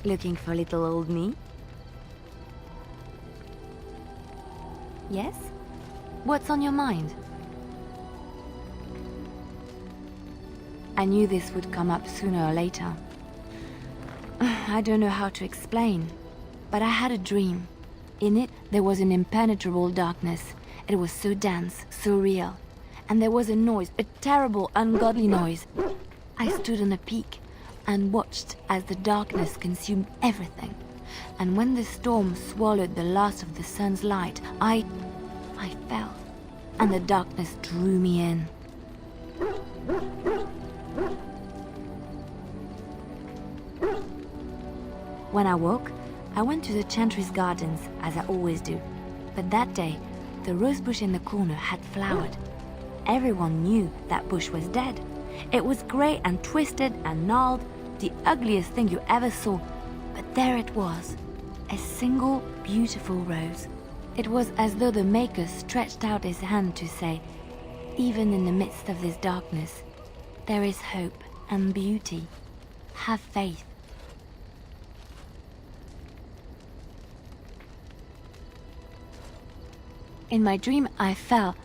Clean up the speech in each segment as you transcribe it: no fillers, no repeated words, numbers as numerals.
Looking for little old me? Yes? What's on your mind? I knew this would come up sooner or later. I don't know how to explain, but I had a dream. In it, there was an impenetrable darkness. It was so dense, so real. And there was a noise, a terrible, ungodly noise. I stood on a peak and watched as the darkness consumed everything. And when the storm swallowed the last of the sun's light, I fell, and the darkness drew me in. When I woke, I went to the Chantry's gardens, as I always do. But that day, the rosebush in the corner had flowered. Everyone knew that bush was dead. It was grey and twisted and gnarled, the ugliest thing you ever saw. But there it was, a single beautiful rose. It was as though the Maker stretched out his hand to say, even in the midst of this darkness, there is hope and beauty. Have faith. In my dream, I fell,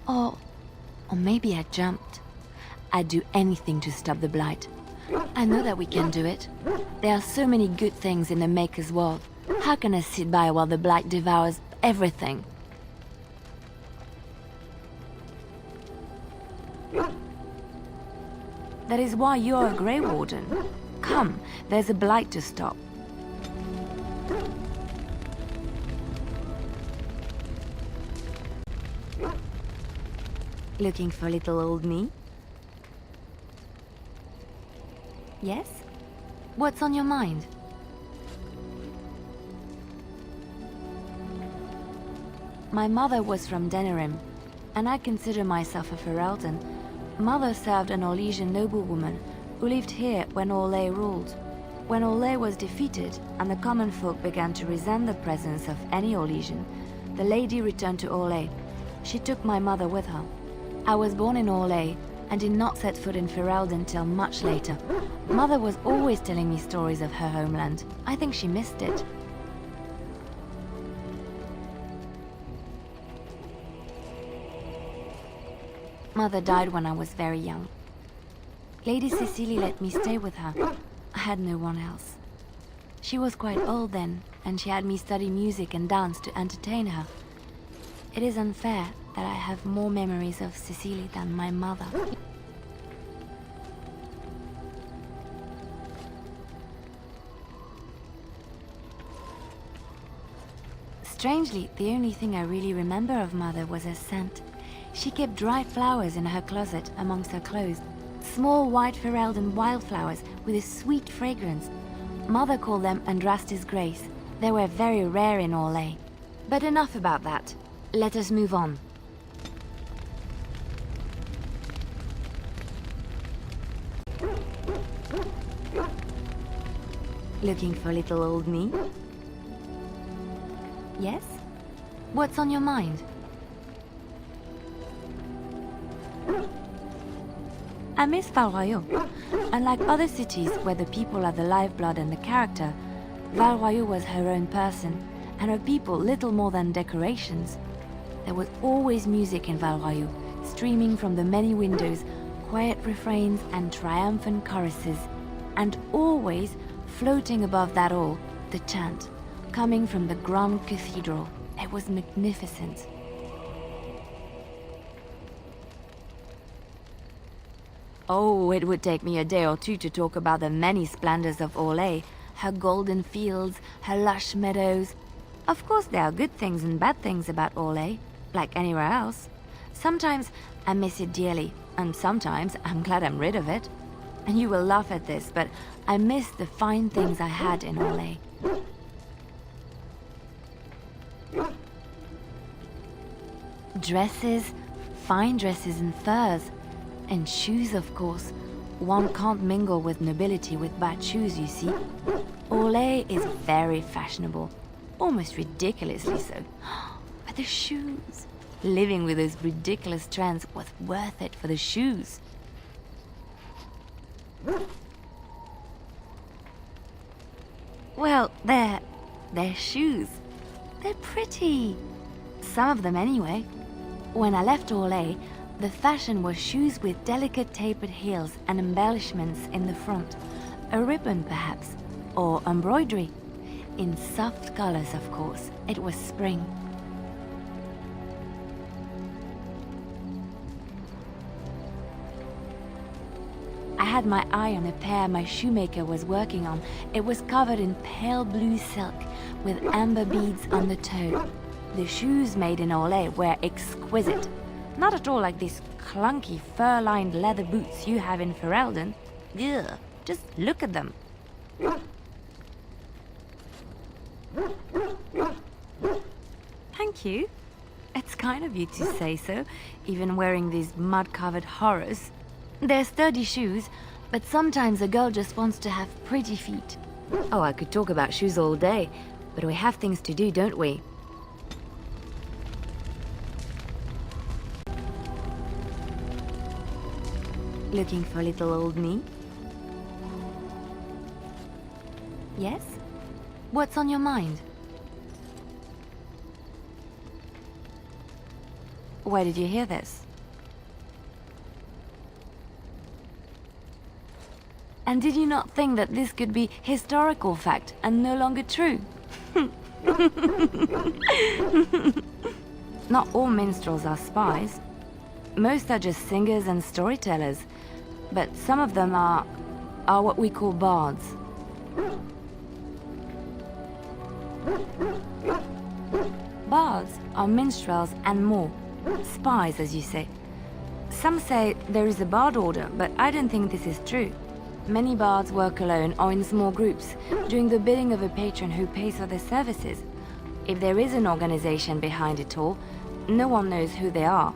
or maybe I jumped. I'd do anything to stop the blight. I know that we can do it. There are so many good things in the Maker's world. How can I sit by while the blight devours everything? That is why you're a Grey Warden. Come, there's a blight to stop. Looking for little old me? Yes? What's on your mind? My mother was from Denerim, and I consider myself a Ferelden. Mother served an Orlesian noblewoman who lived here when Orlais ruled. When Orlais was defeated and the common folk began to resent the presence of any Orlesian, the lady returned to Orlais. She took my mother with her. I was born in Orlais and did not set foot in Ferelden till much later. Mother was always telling me stories of her homeland. I think she missed it. Mother died when I was very young. Lady Cecily let me stay with her. I had no one else. She was quite old then, and she had me study music and dance to entertain her. It is unfair that I have more memories of Cecily than my mother. Strangely, the only thing I really remember of Mother was her scent. She kept dried flowers in her closet amongst her clothes. Small white Ferelden wildflowers with a sweet fragrance. Mother called them Andraste's Grace. They were very rare in Orlais. But enough about that. Let us move on. Looking for little old me? Yes? What's on your mind? I miss Valroyaux. Unlike other cities where the people are the lifeblood and the character, Valroyaux was her own person, and her people little more than decorations. There was always music in Valroyaux, streaming from the many windows, quiet refrains and triumphant choruses, and always, floating above that all, the chant, coming from the grand cathedral. It was magnificent. Oh, it would take me a day or two to talk about the many splendors of Orlais, her golden fields, her lush meadows. Of course, there are good things and bad things about Orlais, like anywhere else. Sometimes I miss it dearly, and sometimes I'm glad I'm rid of it. And you will laugh at this, but I miss the fine things I had in Orlais. Dresses, fine dresses and furs. And shoes, of course. One can't mingle with nobility with bad shoes, you see. Orlais is very fashionable, almost ridiculously so. But the shoes! Living with those ridiculous trends was worth it for the shoes. Well, they're shoes. They're pretty. Some of them anyway. When I left Orlais, the fashion was shoes with delicate tapered heels and embellishments in the front. A ribbon, perhaps, or embroidery. In soft colors, of course. It was spring. I had my eye on a pair my shoemaker was working on. It was covered in pale blue silk with amber beads on the toe. The shoes made in Orlais were exquisite. Not at all like these clunky fur-lined leather boots you have in Ferelden. Ugh, just look at them. Thank you. It's kind of you to say so, even wearing these mud-covered horrors. They're sturdy shoes, but sometimes a girl just wants to have pretty feet. Oh, I could talk about shoes all day, but we have things to do, don't we? Looking for little old me? Yes? What's on your mind? Where did you hear this? And did you not think that this could be historical fact and no longer true? Not all minstrels are spies. Most are just singers and storytellers, but some of them are what we call bards. Bards are minstrels and more. Spies, as you say. Some say there is a bard order, but I don't think this is true. Many bards work alone or in small groups, doing the bidding of a patron who pays for their services. If there is an organization behind it all, no one knows who they are.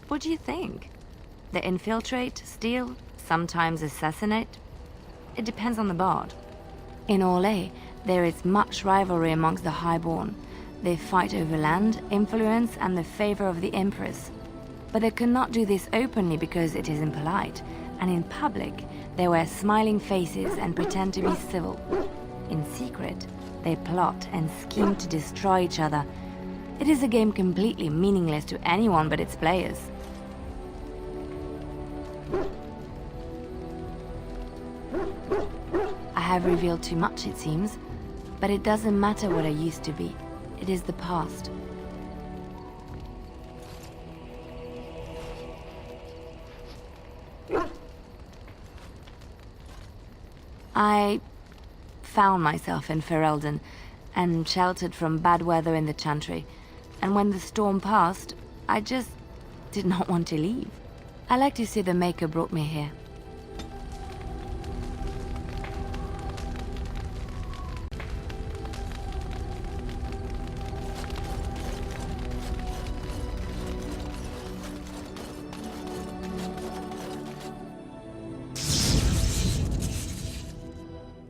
What do you think? They infiltrate, steal, sometimes assassinate? It depends on the bard. In Orlais, there is much rivalry amongst the highborn. They fight over land, influence, and the favor of the Empress. But they cannot do this openly because it is impolite, and in public, they wear smiling faces and pretend to be civil. In secret, they plot and scheme to destroy each other. It is a game completely meaningless to anyone but its players. I have revealed too much, it seems, but it doesn't matter what I used to be. It is the past. I found myself in Ferelden and sheltered from bad weather in the Chantry, and when the storm passed, I just did not want to leave. I like to see the Maker brought me here.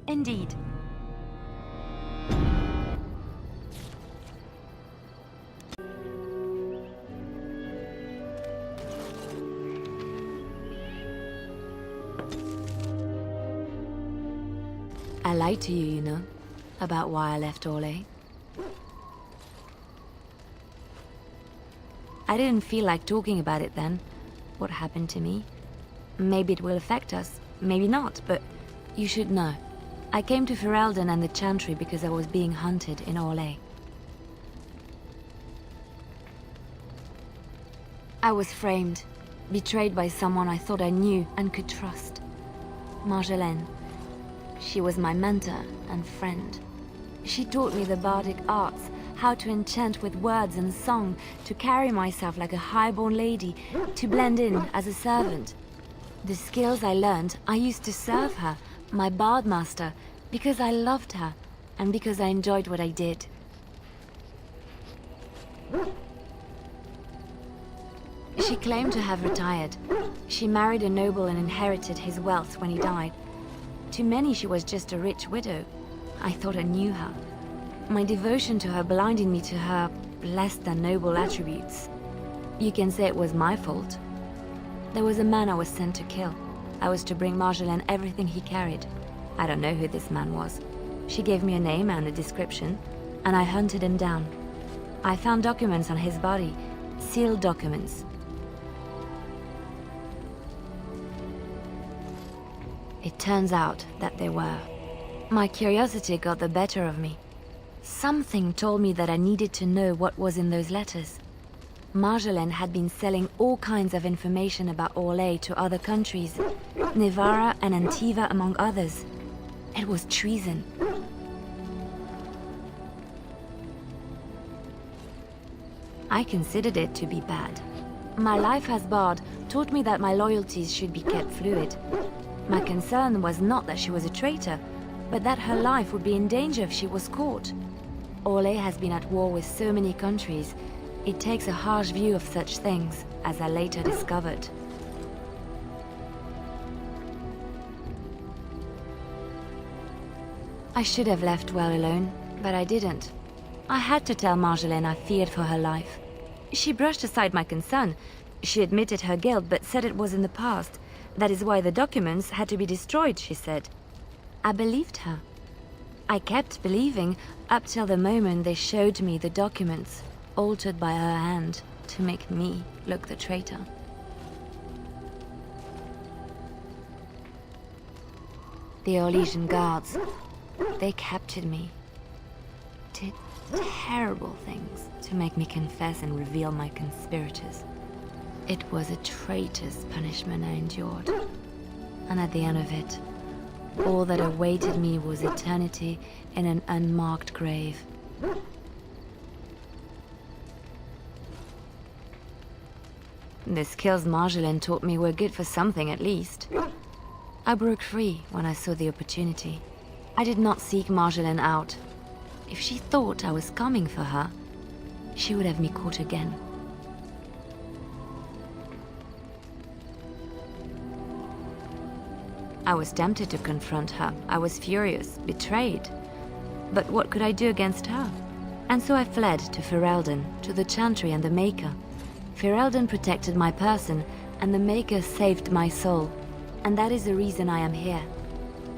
Indeed. I lied to you, you know, about why I left Orlais. I didn't feel like talking about it then, what happened to me. Maybe it will affect us, maybe not, but you should know. I came to Ferelden and the Chantry because I was being hunted in Orlais. I was framed, betrayed by someone I thought I knew and could trust. Marjolaine. She was my mentor and friend. She taught me the bardic arts, how to enchant with words and song, to carry myself like a highborn lady, to blend in as a servant. The skills I learned, I used to serve her, my bard master, because I loved her, and because I enjoyed what I did. She claimed to have retired. She married a noble and inherited his wealth when he died. To many she was just a rich widow. I thought I knew her. My devotion to her blinded me to her less than noble attributes. You can say it was my fault. There was a man I was sent to kill. I was to bring Marjolaine everything he carried. I don't know who this man was. She gave me a name and a description, and I hunted him down. I found documents on his body, sealed documents. It turns out that they were. My curiosity got the better of me. Something told me that I needed to know what was in those letters. Marjolaine had been selling all kinds of information about Orlais to other countries, Nevara and Antiva among others. It was treason. I considered it to be bad. My life as Bard taught me that my loyalties should be kept fluid. My concern was not that she was a traitor, but that her life would be in danger if she was caught. Orlais has been at war with so many countries. It takes a harsh view of such things, as I later discovered. I should have left well alone, but I didn't. I had to tell Marjolaine I feared for her life. She brushed aside my concern. She admitted her guilt, but said it was in the past. That is why the documents had to be destroyed, she said. I believed her. I kept believing up till the moment they showed me the documents, altered by her hand to make me look the traitor. The Orlesian guards, they captured me. Did terrible things to make me confess and reveal my conspirators. It was a traitor's punishment I endured. And at the end of it, all that awaited me was eternity in an unmarked grave. The skills Marjolaine taught me were good for something at least. I broke free when I saw the opportunity. I did not seek Marjolaine out. If she thought I was coming for her, she would have me caught again. I was tempted to confront her. I was furious, betrayed. But what could I do against her? And so I fled to Ferelden, to the Chantry and the Maker. Ferelden protected my person, and the Maker saved my soul. And that is the reason I am here.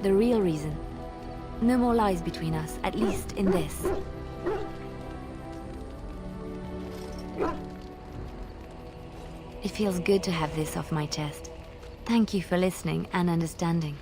The real reason. No more lies between us, at least in this. It feels good to have this off my chest. Thank you for listening and understanding.